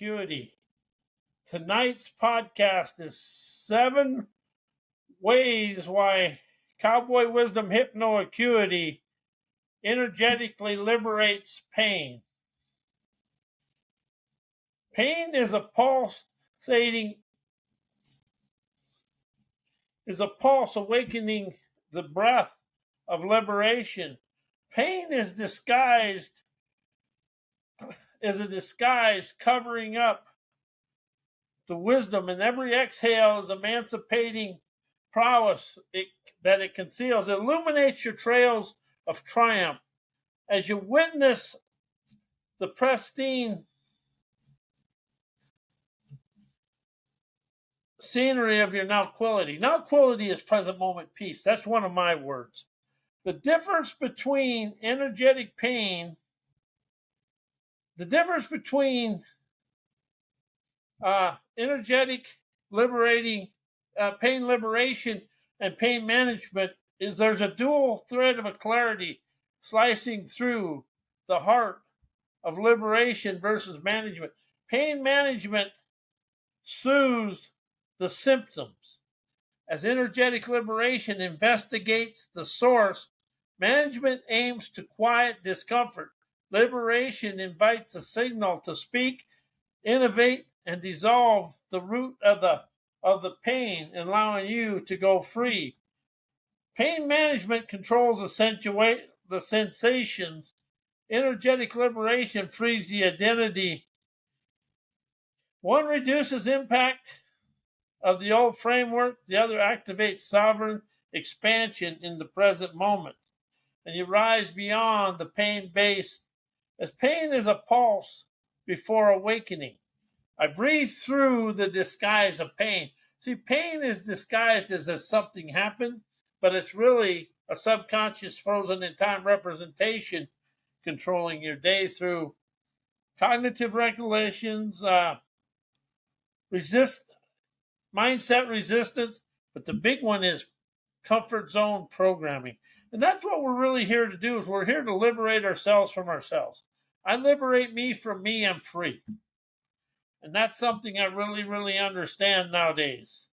Hypnoacuity. Tonight's podcast is 7 ways why Cowboy Wisdom Hypnoacuity energetically liberates pain. Pain is a pulse awakening the breath of liberation. Pain is a disguise covering up the wisdom, and every exhale is emancipating prowess that it conceals. It illuminates your trails of triumph as you witness the pristine scenery of your now-quality. Now-quality is present moment peace. That's one of my words. The difference between energetic pain, energetic liberating, pain liberation and pain management is there's a dual thread of a clarity slicing through the heart of liberation versus management. Pain management soothes the symptoms. As energetic liberation investigates the source, management aims to quiet discomfort. Liberation invites a signal to speak, innovate, and dissolve the root of the pain, allowing you to go free. Pain management controls the sensations. Energetic liberation frees the identity. One reduces impact of the old framework, the other activates sovereign expansion in the present moment. And you rise beyond the pain base, as pain is a pulse before awakening. I breathe through the disguise of pain. See, pain is disguised as if something happened, but it's really a subconscious frozen in time representation controlling your day through cognitive regulations, mindset resistance, but the big one is comfort zone programming. And that's what we're really here to do, is we're here to liberate ourselves from ourselves. I liberate me from me, I'm free. And that's something I really, really understand nowadays.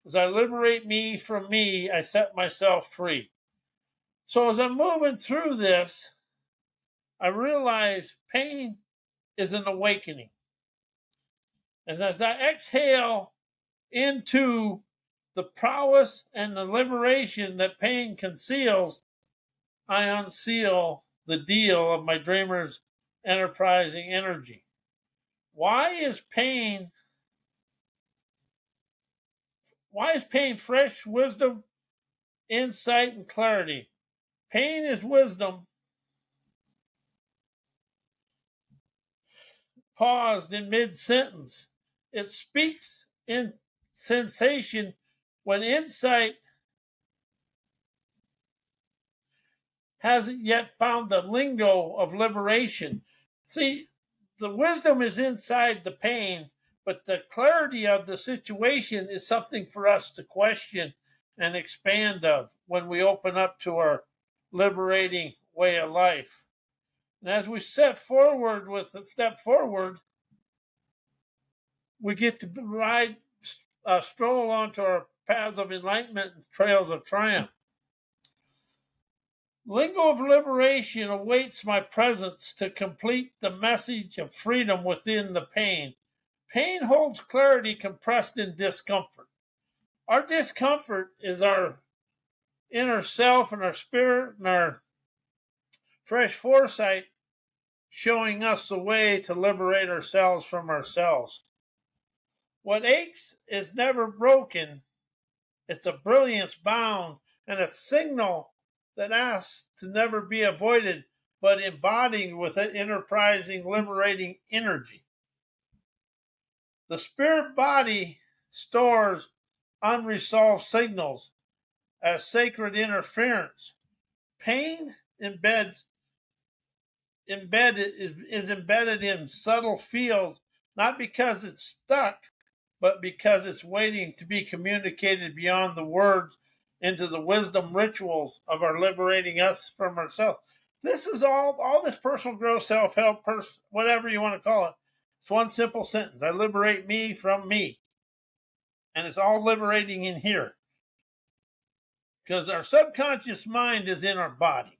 As I liberate me from me, I set myself free. So as I'm moving through this, I realize pain is an awakening. And as I exhale into the prowess and the liberation that pain conceals, I unseal the deal of my dreamer's enterprising energy. Why is pain fresh wisdom, insight, and clarity? Pain is wisdom paused in mid-sentence. It speaks in sensation when insight hasn't yet found the lingo of liberation. See, the wisdom is inside the pain, but the clarity of the situation is something for us to question and expand of when we open up to our liberating way of life. And as we step forward, we get to stroll onto our paths of enlightenment and trails of triumph. Lingo of liberation awaits my presence to complete the message of freedom within the pain. Pain holds clarity compressed in discomfort. Our discomfort is our inner self and our spirit and our fresh foresight showing us the way to liberate ourselves from ourselves. What aches is never broken. It's a brilliance bound and a signal that asks to never be avoided, but embodied with an enterprising, liberating energy. The spirit body stores unresolved signals as sacred interference. Pain is embedded in subtle fields, not because it's stuck, but because it's waiting to be communicated beyond the words into the wisdom rituals of our liberating us from ourselves. This is all this personal growth, self-help, whatever you want to call it. It's one simple sentence. I liberate me from me. And it's all liberating in here. Because our subconscious mind is in our body.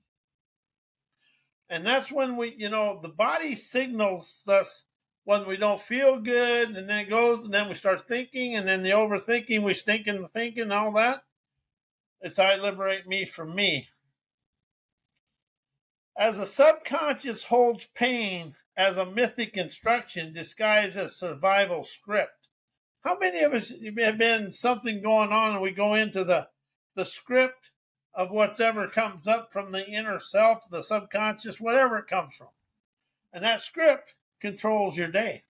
And that's when the body signals us when we don't feel good, and then it goes, and then we start thinking, and then the overthinking, we stink in the thinking, all that. It's I liberate me from me. As the subconscious holds pain as a mythic instruction disguised as survival script. How many of us have been something going on and we go into the script of whatever comes up from the inner self, the subconscious, whatever it comes from. And that script controls your day.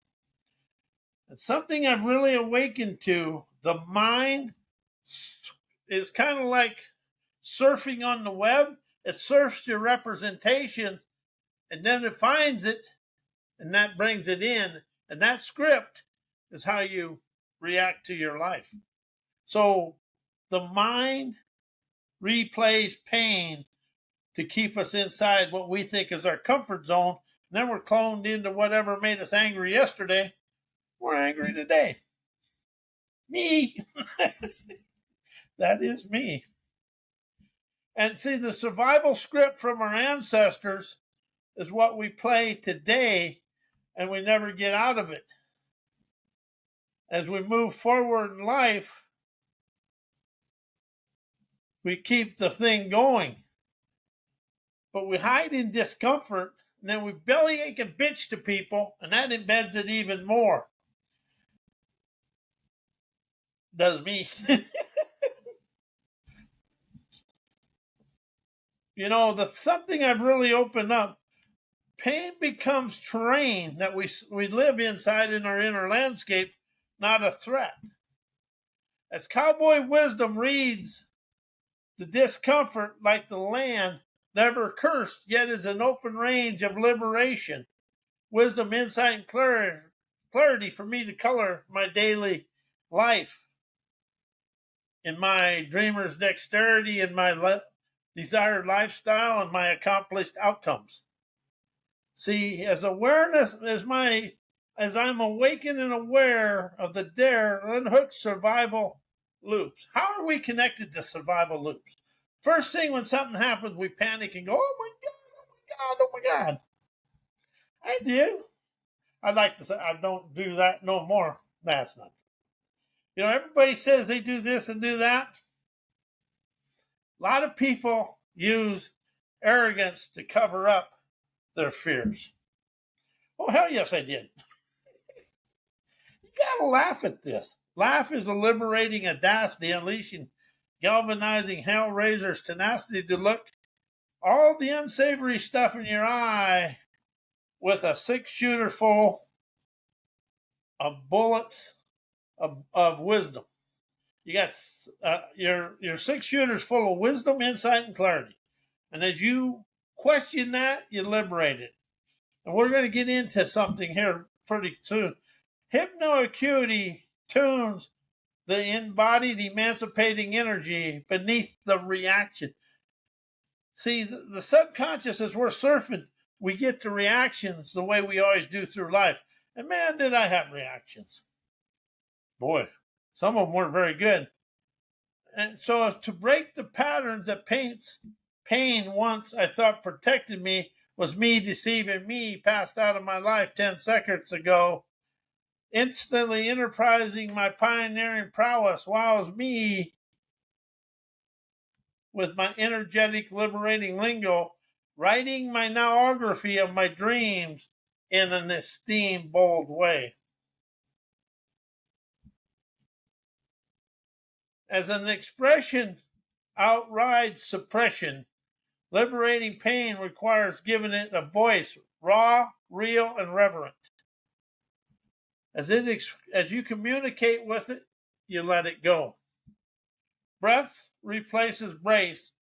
And something I've really awakened to, the mind is kind of like surfing on the web. It surfs your representations, and then it finds it, and that brings it in. And that script is how you react to your life. So the mind replays pain to keep us inside what we think is our comfort zone. And then we're cloned into whatever made us angry yesterday. We're angry today. Me. That is me. And see, the survival script from our ancestors is what we play today, and we never get out of it. As we move forward in life, we keep the thing going. But we hide in discomfort, and then we bellyache and bitch to people, and that embeds it even more. Does me. Something I've really opened up, pain becomes terrain that we live inside in our inner landscape, not a threat. As Cowboy wisdom reads, the discomfort, like the land, never cursed, yet is an open range of liberation. Wisdom, insight, and clarity for me to color my daily life. In my dreamer's dexterity, in my desired lifestyle, and my accomplished outcomes. See, as I'm awakened and aware of the dare unhook survival loops. How are we connected to survival loops? First thing when something happens, we panic and go, oh my God, oh my God, oh my God. I do. I'd like to say I don't do that no more. That's not true. Everybody says they do this and do that. A lot of people use arrogance to cover up their fears. Oh, hell yes, I did. You gotta laugh at this. Laugh is a liberating audacity, unleashing galvanizing hellraiser's tenacity to look all the unsavory stuff in your eye with a 6-shooter full of bullets of wisdom. You got your 6-shooters full of wisdom, insight, and clarity. And as you question that, you liberate it. And we're going to get into something here pretty soon. Hypnoacuity tunes the embodied emancipating energy beneath the reaction. See, the subconscious, as we're surfing, we get the reactions the way we always do through life. And man, did I have reactions. Boy, some of them weren't very good. And so to break the patterns that pain once I thought protected me was me deceiving me, passed out of my life 10 seconds ago, instantly enterprising my pioneering prowess wows me with my energetic liberating lingo, writing my nowography of my dreams in an esteemed, bold way. As an expression outrides suppression, liberating pain requires giving it a voice, raw, real, and reverent. As you communicate with it, you let it go. Breath replaces brace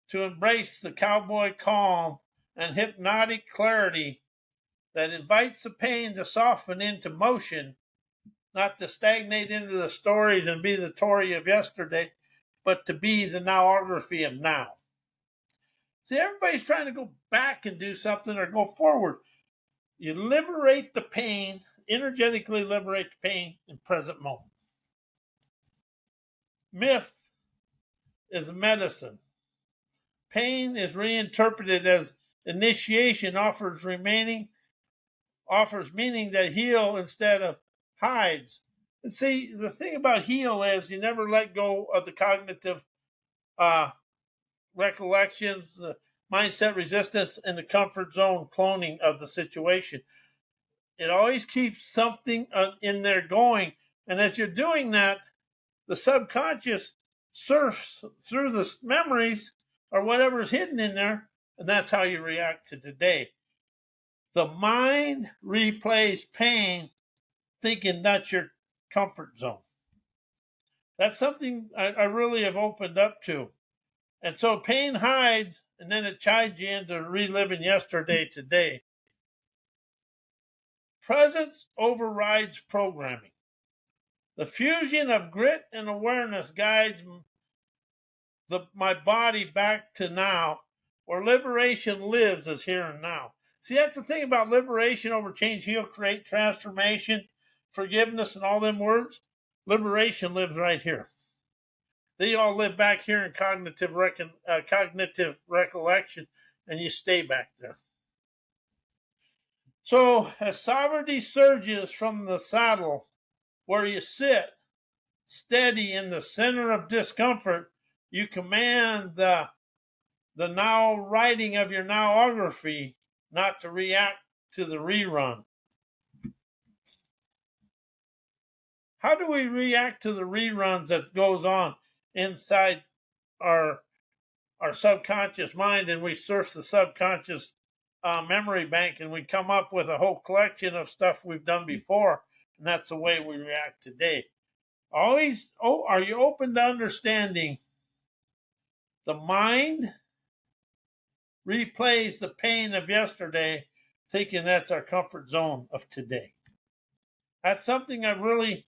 to embrace the cowboy calm and hypnotic clarity that invites the pain to soften into motion, not to stagnate into the stories and be the Tory of yesterday, but to be the nowography of now. See, everybody's trying to go back and do something or go forward. You liberate the pain, energetically liberate the pain in present moment. Myth is medicine. Pain is reinterpreted as initiation, offers meaning that heal instead of hides. And see, the thing about heal is you never let go of the cognitive recollections, the mindset resistance, and the comfort zone cloning of the situation. It always keeps something in there going. And as you're doing that, the subconscious surfs through the memories or whatever's hidden in there, and that's how you react to today. The mind replays pain thinking that's your comfort zone. That's something I really have opened up to. And so pain hides, and then it chides you into reliving yesterday today. Presence overrides programming. The fusion of grit and awareness guides my body back to now, where liberation lives as here and now. See, that's the thing about liberation over change, heal, create, transformation, forgiveness, and all them words. Liberation lives right here. They all live back here in cognitive recollection, and you stay back there. So as sovereignty surges from the saddle, where you sit steady in the center of discomfort, you command the now writing of your nowography not to react to the rerun. How do we react to the reruns that goes on inside our subconscious mind, and we surf the subconscious memory bank, and we come up with a whole collection of stuff we've done before, and that's the way we react today. Are you open to understanding the mind replays the pain of yesterday, thinking that's our comfort zone of today? That's something I've really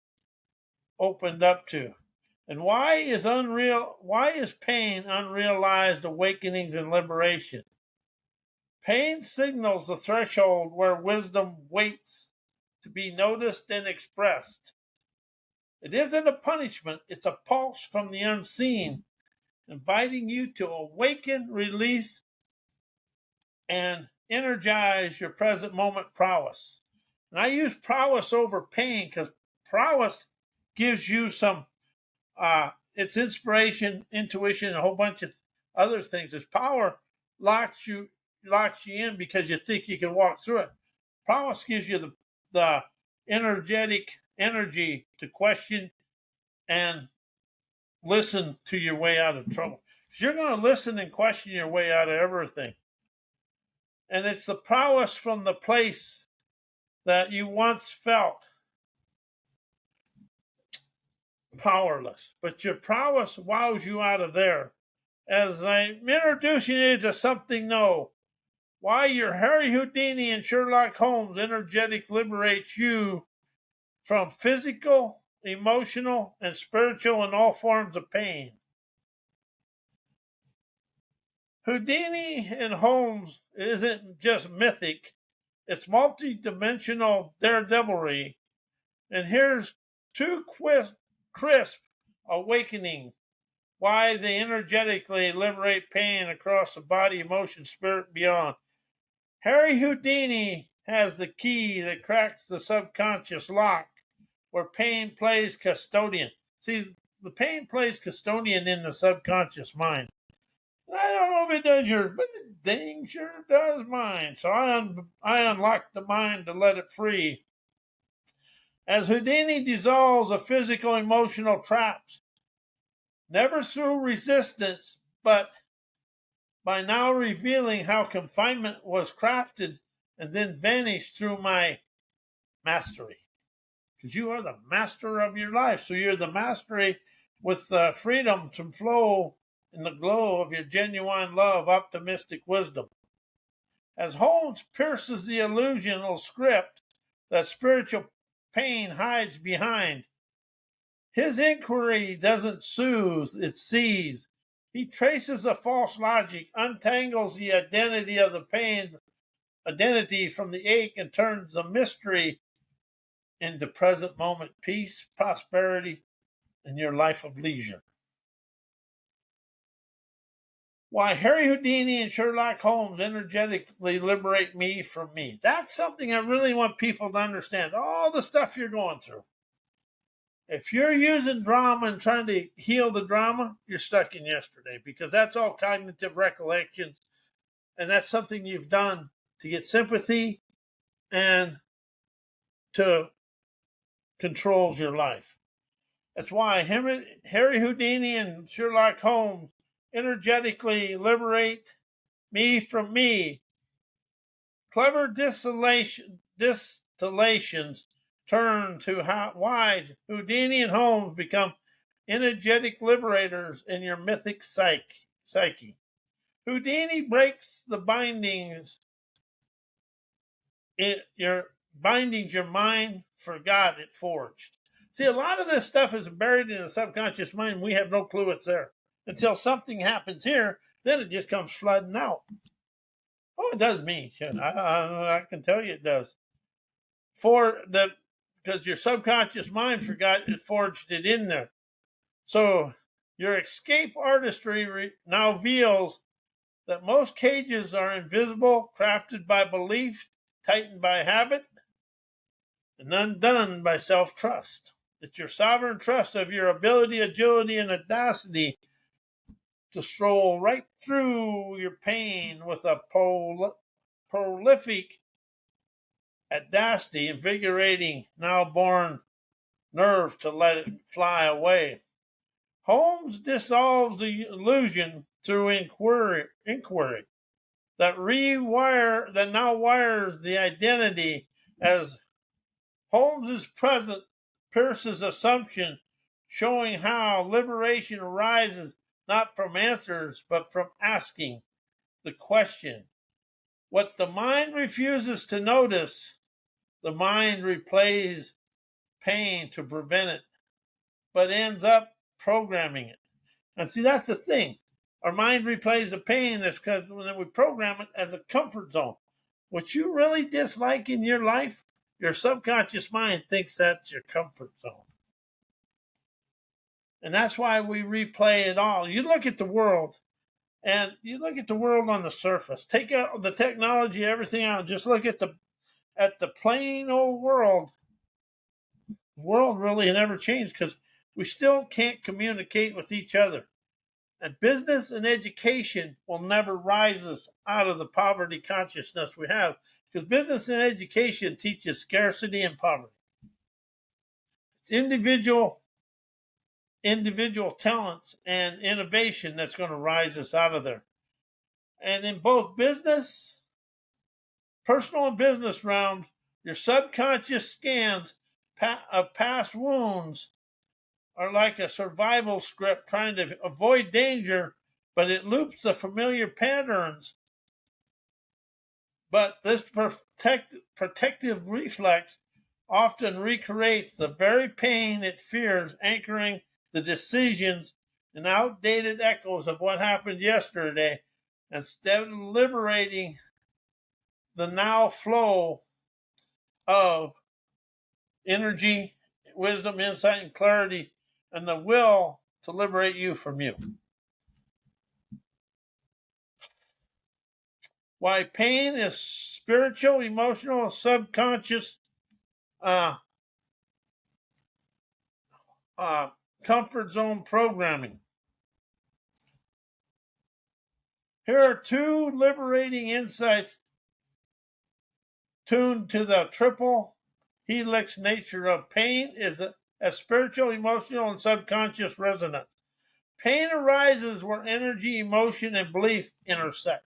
opened up to. And why is pain unrealized awakenings and liberation? Pain signals the threshold where wisdom waits to be noticed and expressed. It isn't a punishment, it's a pulse from the unseen, inviting you to awaken, release, and energize your present moment prowess. And I use prowess over pain because prowess gives you some, it's inspiration, intuition, and a whole bunch of other things. As power locks you in because you think you can walk through it. Prowess gives you the energetic energy to question and listen to your way out of trouble. Because you're going to listen and question your way out of everything. And it's the prowess from the place that you once felt powerless. But your prowess wows you out of there. As I'm introducing you to something new, why your Harry Houdini and Sherlock Holmes energetic liberates you from physical, emotional, and spiritual and all forms of pain. Houdini and Holmes isn't just mythic, it's multi-dimensional daredevilry. And here's two crisp awakenings, why they energetically liberate pain across the body, emotion, spirit, beyond. Harry Houdini has the key that cracks the subconscious lock, where pain plays custodian. See, the pain plays custodian in the subconscious mind. I don't know if it does yours, but the dang sure does mine. So I unlocked the mind to let it free. As Houdini dissolves the physical, emotional traps, never through resistance, but by now revealing how confinement was crafted and then vanished through my mastery. Because you are the master of your life. So you're the mastery with the freedom to flow in the glow of your genuine love, optimistic wisdom. As Holmes pierces the illusional script that spiritual pain hides behind, his inquiry doesn't soothe, it sees. He traces the false logic, untangles the identity of the pain, identity from the ache, and turns the mystery into present moment peace, prosperity, and your life of leisure. Why Harry Houdini and Sherlock Holmes energetically liberate me from me. That's something I really want people to understand. All the stuff you're going through. If you're using drama and trying to heal the drama, you're stuck in yesterday, because that's all cognitive recollections. And that's something you've done to get sympathy and to controls your life. That's why Harry Houdini and Sherlock Holmes energetically liberate me from me. Clever distillations turn to why Houdini and Holmes become energetic liberators in your mythic psyche. Houdini breaks the bindings. Your mind forgot it forged. See, a lot of this stuff is buried in the subconscious mind. We have no clue it's there until something happens here. Then it just comes flooding out. Oh, it does me. I can tell you it does. Because your subconscious mind forgot it forged it in there. So your escape artistry now reveals that most cages are invisible, crafted by belief, tightened by habit, and undone by self-trust. It's your sovereign trust of your ability, agility, and audacity to stroll right through your pain with a prolific audacity, invigorating, now born nerve to let it fly away. Holmes dissolves the illusion through inquiry that now wires the identity as Holmes's present Pierce's assumption, showing how liberation arises not from answers but from asking the question. What the mind refuses to notice, the mind replays pain to prevent it, but ends up programming it. And see, that's the thing. Our mind replays the pain is because when we program it as a comfort zone. What you really dislike in your life, your subconscious mind thinks that's your comfort zone. And that's why we replay it all. You look at the world, and you look at the world on the surface. Take out the technology, everything out. Just look at the plain old world. The world really never changed because we still can't communicate with each other. And business and education will never rise us out of the poverty consciousness we have, because business and education teaches scarcity and poverty. It's individual talents and innovation that's going to rise us out of there. And in both personal and business realms, your subconscious scans of past wounds are like a survival script trying to avoid danger, but it loops the familiar patterns. But this protective reflex often recreates the very pain it fears, anchoring the decisions in outdated echoes of what happened yesterday, instead of liberating the now flow of energy, wisdom, insight, and clarity, and the will to liberate you from you. Why pain is spiritual, emotional, subconscious comfort zone programming. Here are two liberating insights tuned to the triple helix nature of pain is a spiritual, emotional, and subconscious resonance. Pain arises where energy, emotion, and belief intersect.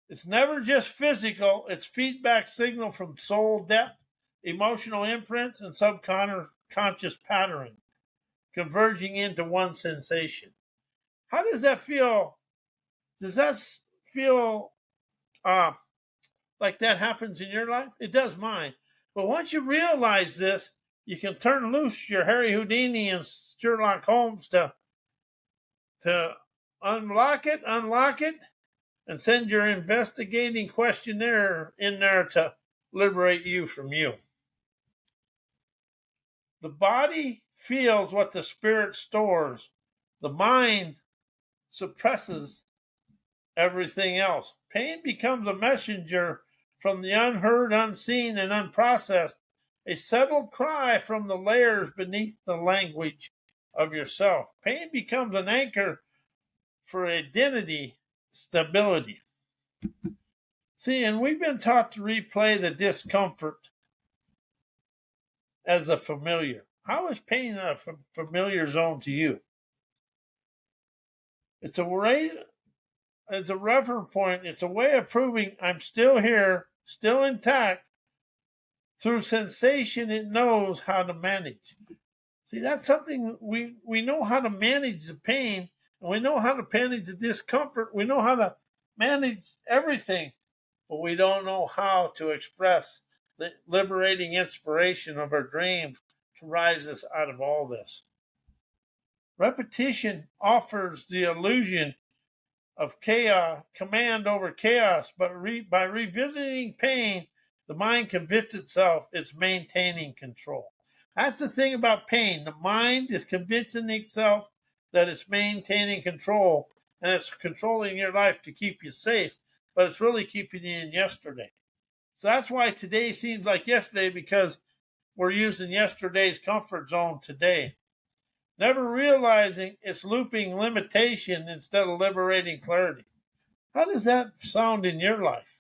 It's never just physical, it's feedback signal from soul depth, emotional imprints, and subconscious patterning, converging into one sensation. How does that feel? Does that feel like that happens in your life? It does mine. But once you realize this, you can turn loose your Harry Houdini and Sherlock Holmes to unlock it, and send your investigating questionnaire in there to liberate you from you. The body feels what the spirit stores. The mind suppresses everything else. Pain becomes a messenger from the unheard, unseen, and unprocessed, a settled cry from the layers beneath the language of yourself. Pain becomes an anchor for identity stability. See, and we've been taught to replay the discomfort as a familiar. How is pain a familiar zone to you? It's a way, it's a reference point. It's a way of proving I'm still here, still intact. Through sensation, it knows how to manage. See, that's something we know how to manage the pain, and we know how to manage the discomfort. We know how to manage everything, but we don't know how to express the liberating inspiration of our dreams to rise us out of all this. Repetition offers the illusion of chaos, command over chaos, but by revisiting pain, the mind convinces itself it's maintaining control. That's the thing about pain. The mind is convincing itself that it's maintaining control and it's controlling your life to keep you safe, but it's really keeping you in yesterday. So that's why today seems like yesterday, because we're using yesterday's comfort zone today. Never realizing it's looping limitation instead of liberating clarity. How does that sound in your life?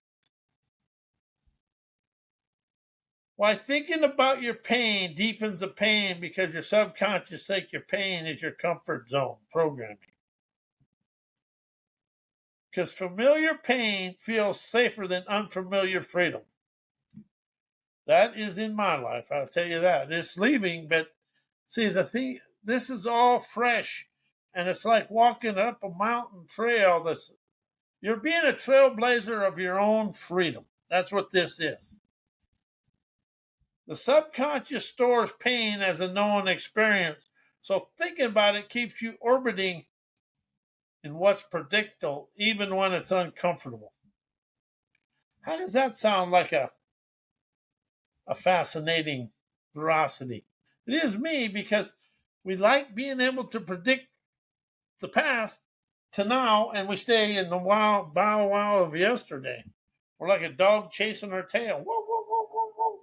Why, thinking about your pain deepens the pain because your subconscious thinks your pain is your comfort zone programming. Because familiar pain feels safer than unfamiliar freedom. That is in my life, I'll tell you that. It's leaving, but see, the thing, this is all fresh, and it's like walking up a mountain trail. You're being a trailblazer of your own freedom. That's what this is. The subconscious stores pain as a known experience, so thinking about it keeps you orbiting in what's predictable, even when it's uncomfortable. How does that sound like a fascinating veracity? It is me, because we like being able to predict the past to now, and we stay in the bow wow of yesterday. We're like a dog chasing our tail. Whoa, whoa, whoa, whoa, whoa.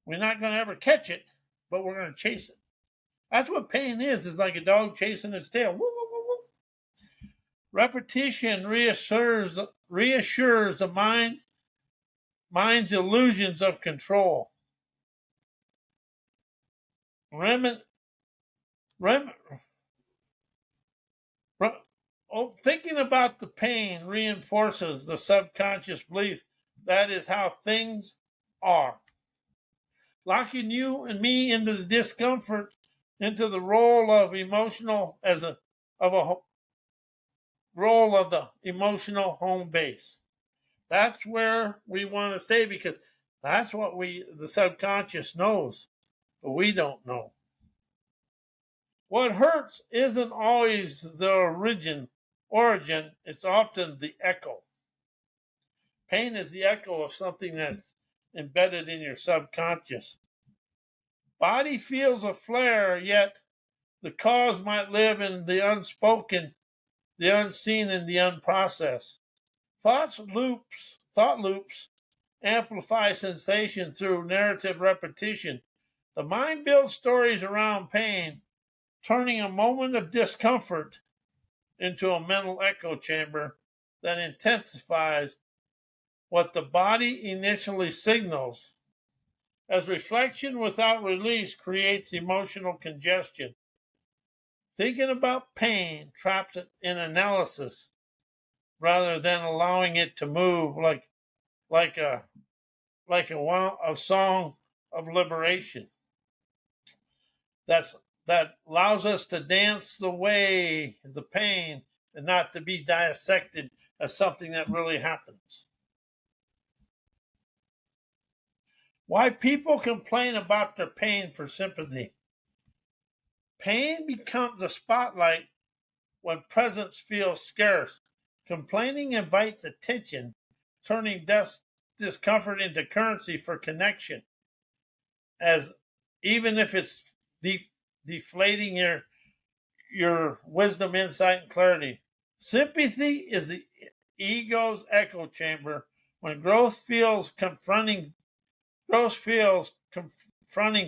We're not going to ever catch it, but we're going to chase it. That's what pain is. It's like a dog chasing its tail. Whoa, whoa, whoa, whoa. Repetition reassures the mind's illusions of control. Thinking about the pain reinforces the subconscious belief that is how things are, locking you and me into the discomfort, into the role of emotional role of the emotional home base. That's where we want to stay, because that's what the subconscious knows, but we don't know. What hurts isn't always the origin, it's often the echo. Pain is the echo of something that's embedded in your subconscious. Body feels a flare, yet the cause might live in the unspoken, the unseen, and the unprocessed. Thought loops amplify sensation through narrative repetition. The mind builds stories around pain, turning a moment of discomfort into a mental echo chamber that intensifies what the body initially signals. As reflection without release creates emotional congestion. Thinking about pain traps it in analysis rather than allowing it to move like a song of liberation. That allows us to dance the pain, and not to be dissected as something that really happens. Why people complain about their pain for sympathy. Pain becomes a spotlight when presence feels scarce. Complaining invites attention, turning discomfort into currency for connection. As even if it's deflating your wisdom, insight, and clarity. Sympathy is the ego's echo chamber. When confronting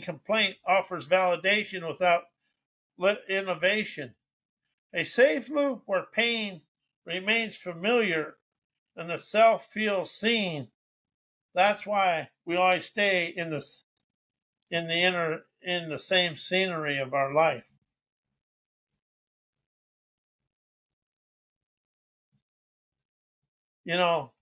complaint offers validation without innovation. A safe loop where pain remains familiar and the self feels seen. That's why we always stay in the same scenery of our life. You know,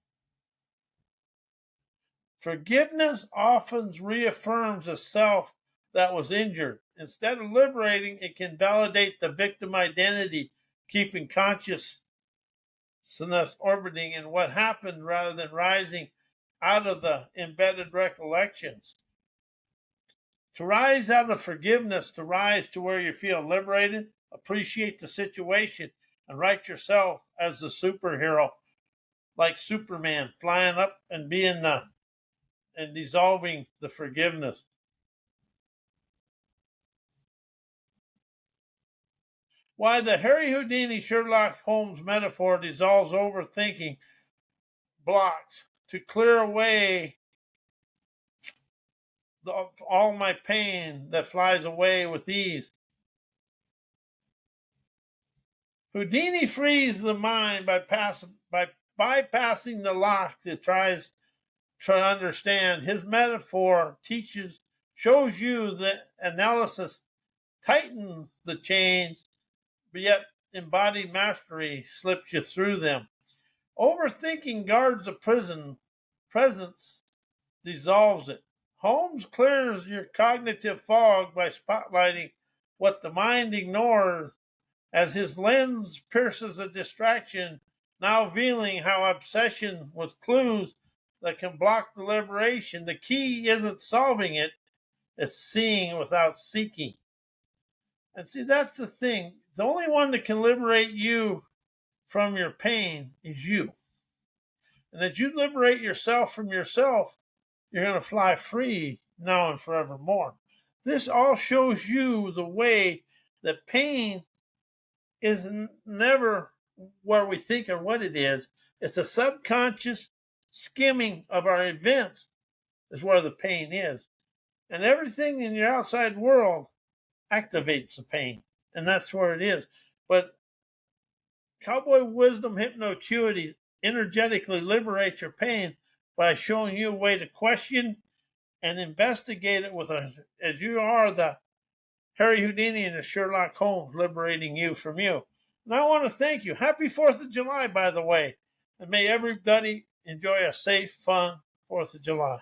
forgiveness often reaffirms a self that was injured. Instead of liberating, it can validate the victim identity, keeping consciousness orbiting in what happened rather than rising out of the embedded recollections. To rise out of forgiveness, to rise to where you feel liberated, appreciate the situation, and write yourself as the superhero, like Superman, flying up and and dissolving the forgiveness. Why the Harry Houdini Sherlock Holmes metaphor dissolves overthinking blocks to clear away all my pain that flies away with ease. Houdini frees the mind by bypassing the lock that tries to understand. His metaphor shows you that analysis tightens the chains, but yet embodied mastery slips you through them. Overthinking guards the presence dissolves it. Holmes clears your cognitive fog by spotlighting what the mind ignores as his lens pierces a distraction, now revealing how obsession with clues that can block deliberation. The key isn't solving it, it's seeing without seeking. And see, that's the thing. The only one that can liberate you from your pain is you. And as you liberate yourself from yourself, you're going to fly free now and forevermore. This all shows you the way that pain is never where we think or what it is. It's a subconscious skimming of our events is where the pain is. And everything in your outside world activates the pain. And that's where it is. But Cowboy Wisdom Hypnoacuity energetically liberates your pain by showing you a way to question and investigate it as you are the Harry Houdini and the Sherlock Holmes liberating you from you. And I want to thank you. Happy 4th of July, by the way. And may everybody enjoy a safe, fun 4th of July.